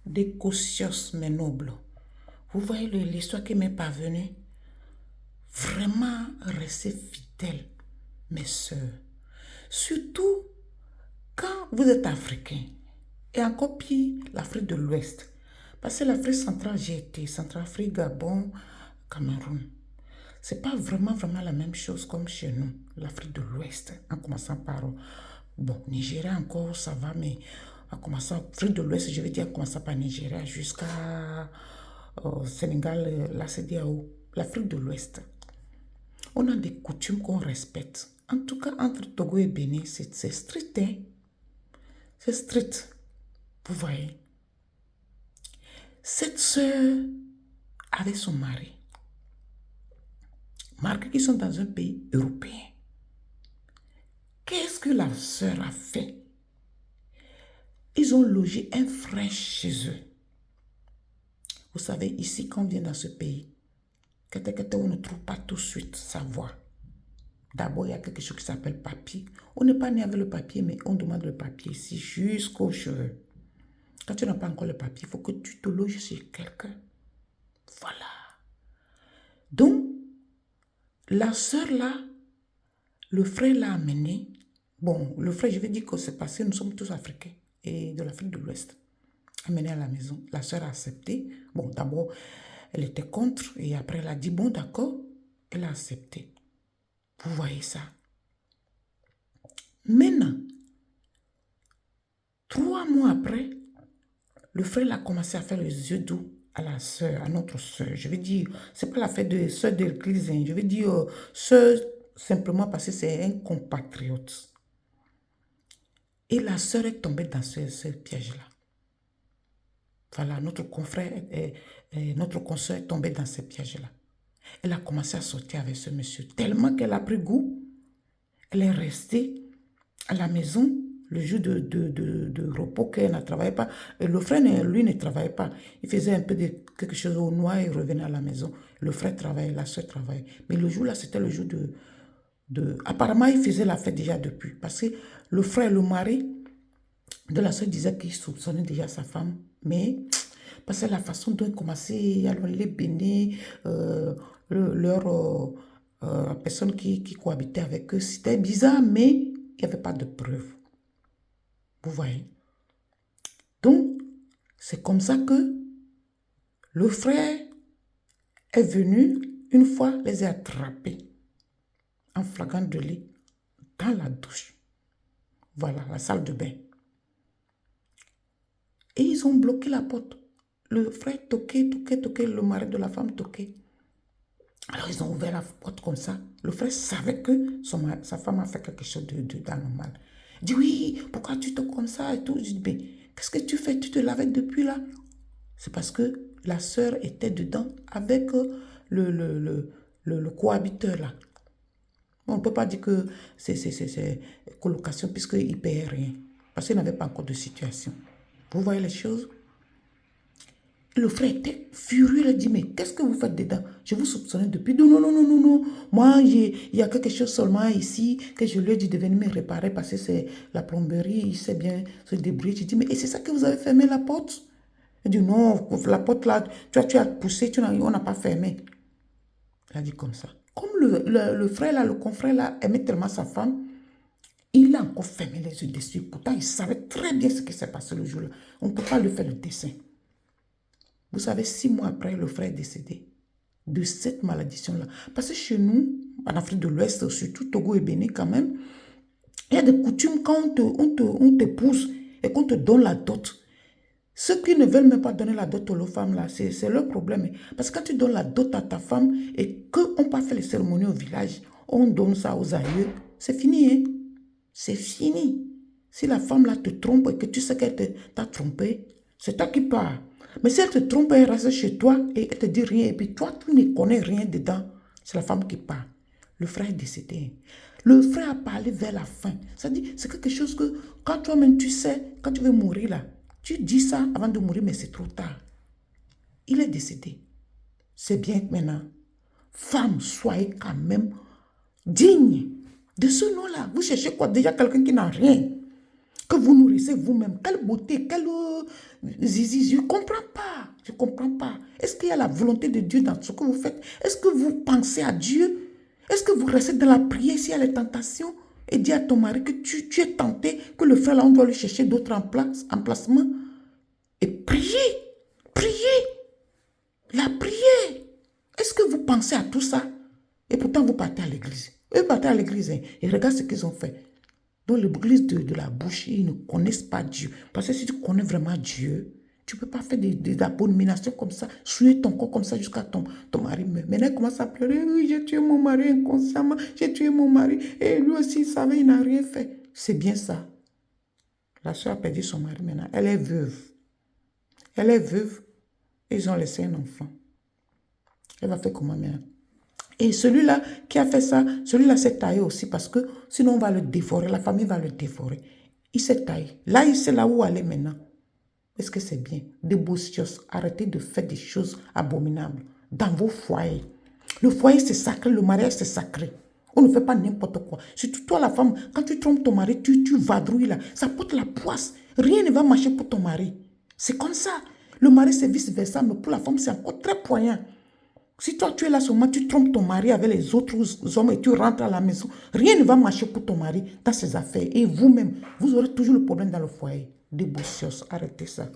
des cautions, mes nobles. Vous voyez l'histoire qui m'est parvenue. Vraiment, restez fidèles, mes sœurs. Surtout quand vous êtes africain. Et encore pire, l'Afrique de l'Ouest. Parce que l'Afrique centrale, j'ai été. Centrafrique, Gabon, Cameroun. C'est pas vraiment la même chose comme chez nous, l'Afrique de l'Ouest, en commençant par, bon, Nigeria encore, ça va, mais en commençant, Afrique de l'Ouest, je veux dire, en commençant par Nigeria jusqu'à Sénégal, la CEDEAO, l'Afrique de l'Ouest. On a des coutumes qu'on respecte. En tout cas, entre Togo et Bénin, c'est strict, hein? C'est strict. Vous voyez. Cette sœur avait son mari. Malgré qu'ils sont dans un pays européen. Qu'est-ce que la sœur a fait? Ils ont logé un frère chez eux. Vous savez, ici, quand on vient dans ce pays, on ne trouve pas tout de suite sa voix. D'abord, il y a quelque chose qui s'appelle papier. On n'est pas né avec le papier, mais on demande le papier ici jusqu'aux cheveux. Quand tu n'as pas encore le papier, il faut que tu te loges chez quelqu'un. Voilà. Donc, la sœur là, le frère l'a amené. Bon, le frère, je vais dire que c'est parce que nous sommes tous africains et de l'Afrique de l'Ouest. Amené à la maison. La sœur a accepté. Bon, d'abord, elle était contre et après, elle a dit, bon, d'accord, elle a accepté. Vous voyez ça. Maintenant, 3 mois après, le frère a commencé à faire les yeux doux à la sœur, à notre sœur. Je veux dire, c'est pas la fête de sœur de l'église, hein. Je veux dire, sœur simplement parce que c'est un compatriote. Et la sœur est tombée dans ce piège-là. Voilà, notre confrère, notre consoeur est tombée dans ce piège-là. Elle a commencé à sortir avec ce monsieur. Tellement qu'elle a pris goût, elle est restée à la maison le jour de repos qu'elle ne travaillait pas. Et le frère, lui, ne travaillait pas. Il faisait un peu de quelque chose au noir et revenait à la maison. Le frère travaillait, la soeur travaillait. Mais le jour-là, c'était le jour Apparemment, il faisait la fête déjà depuis. Parce que le frère, le mari de la soeur disait qu'il soupçonnait déjà sa femme. Mais parce que la façon dont ils commençaient à les bénir, la personne qui cohabitait avec eux, c'était bizarre, mais il n'y avait pas de preuves. Vous voyez. Donc, c'est comme ça que le frère est venu, une fois, les a attrapés en flagrant délit dans la douche. Voilà, la salle de bain. Et ils ont bloqué la porte. Le frère toquait, le mari de la femme toquait. Alors, ils ont ouvert la porte comme ça. Le frère savait que sa femme a fait quelque chose d'anormal. Il dit, oui, pourquoi tu toques comme ça et tout. Je dis, mais qu'est-ce que tu fais? Tu te lavais depuis là? C'est parce que la sœur était dedans avec le cohabiteur là. On ne peut pas dire que c'est colocation puisqu'il ne payait rien. Parce qu'il n'avait pas encore de situation. Vous voyez les choses? Le frère était furieux, il a dit, mais qu'est-ce que vous faites dedans? Je vous soupçonnais depuis. Non. Moi, il y a quelque chose seulement ici que je lui ai dit de venir me réparer parce que c'est la plomberie, il sait bien se débrouiller. Je dis, mais et c'est ça que vous avez fermé la porte? Il dit, non, la porte là, tu as poussé, on n'a pas fermé. Il a dit comme ça. Comme le frère là, le confrère là, aimait tellement sa femme, il a encore fermé les yeux dessus. Pourtant, il savait très bien ce qui s'est passé le jour-là. On ne peut pas lui faire le dessin. Vous savez, 6 mois après, le frère est décédé de cette malédiction-là. Parce que chez nous, en Afrique de l'Ouest, surtout Togo et Bénin quand même, il y a des coutumes quand on t'épouse et qu'on te donne la dot. Ceux qui ne veulent même pas donner la dot aux femmes, là, c'est leur problème. Parce que quand tu donnes la dot à ta femme et qu'on n'a pas fait les cérémonies au village, on donne ça aux aïeux, c'est fini, hein? C'est fini. Si la femme là te trompe et que tu sais qu'elle t'a trompé, c'est toi qui pars. Mais si elle te trompe, elle reste chez toi et elle te dit rien, et puis toi, tu ne connais rien dedans, c'est la femme qui part. Le frère est décédé. Le frère a parlé vers la fin. Ça dit, c'est quelque chose que quand toi-même tu sais, quand tu veux mourir là, tu dis ça avant de mourir, mais c'est trop tard. Il est décédé. C'est bien maintenant. Femme, soyez quand même digne de ce nom-là. Vous cherchez quoi? Déjà quelqu'un qui n'a rien. que vous nourrissez vous-même. Quelle beauté, quelle zizi. Je ne comprends pas. Je ne comprends pas. Est-ce qu'il y a la volonté de Dieu dans ce que vous faites? Est-ce que vous pensez à Dieu? Est-ce que vous restez dans la prière s'il y a les tentations? Et dis à ton mari que tu es tenté, que le frère là, on doit lui chercher d'autres emplacements. Et priez. Priez. La prière. Est-ce que vous pensez à tout ça? Et pourtant, vous partez à l'église. Eux partent à l'église. Hein, et regarde ce qu'ils ont fait. Donc, l'église de la bouche, ils ne connaissent pas Dieu. Parce que si tu connais vraiment Dieu, tu ne peux pas faire des abominations comme ça, souiller ton corps comme ça jusqu'à ton mari meurt. Maintenant, il commence à pleurer. Oui, j'ai tué mon mari inconsciemment. J'ai tué mon mari. Et lui aussi, il savait, il n'a rien fait. C'est bien ça. La soeur a perdu son mari maintenant. Elle est veuve. Elle est veuve. Ils ont laissé un enfant. Elle va faire comment maintenant? Et celui-là qui a fait ça, celui-là s'est taillé aussi parce que sinon on va le dévorer, la famille va le dévorer. Il s'est taillé. Là, il sait là où aller maintenant. Est-ce que c'est bien? Des bossios, arrêtez de faire des choses abominables dans vos foyers. Le foyer, c'est sacré, le mariage, c'est sacré. On ne fait pas n'importe quoi. Surtout toi, la femme, quand tu trompes ton mari, tu vadrouilles là. Ça porte la poisse. Rien ne va marcher pour ton mari. C'est comme ça. Le mari, c'est vice-versa, mais pour la femme, c'est encore très poignant. Si toi, tu es là seulement, tu trompes ton mari avec les autres hommes et tu rentres à la maison, rien ne va marcher pour ton mari dans ses affaires. Et vous-même, vous aurez toujours le problème dans le foyer. Des bossios, arrêtez ça.